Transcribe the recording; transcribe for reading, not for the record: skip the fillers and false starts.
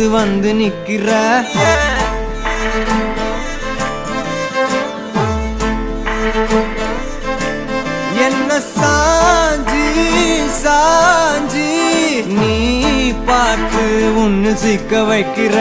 வந்து வந்து நிக்கிற என்ன சாஞ்சி சாஞ்சி நீ பார்த்து உன்னு சிக்க வைக்கிற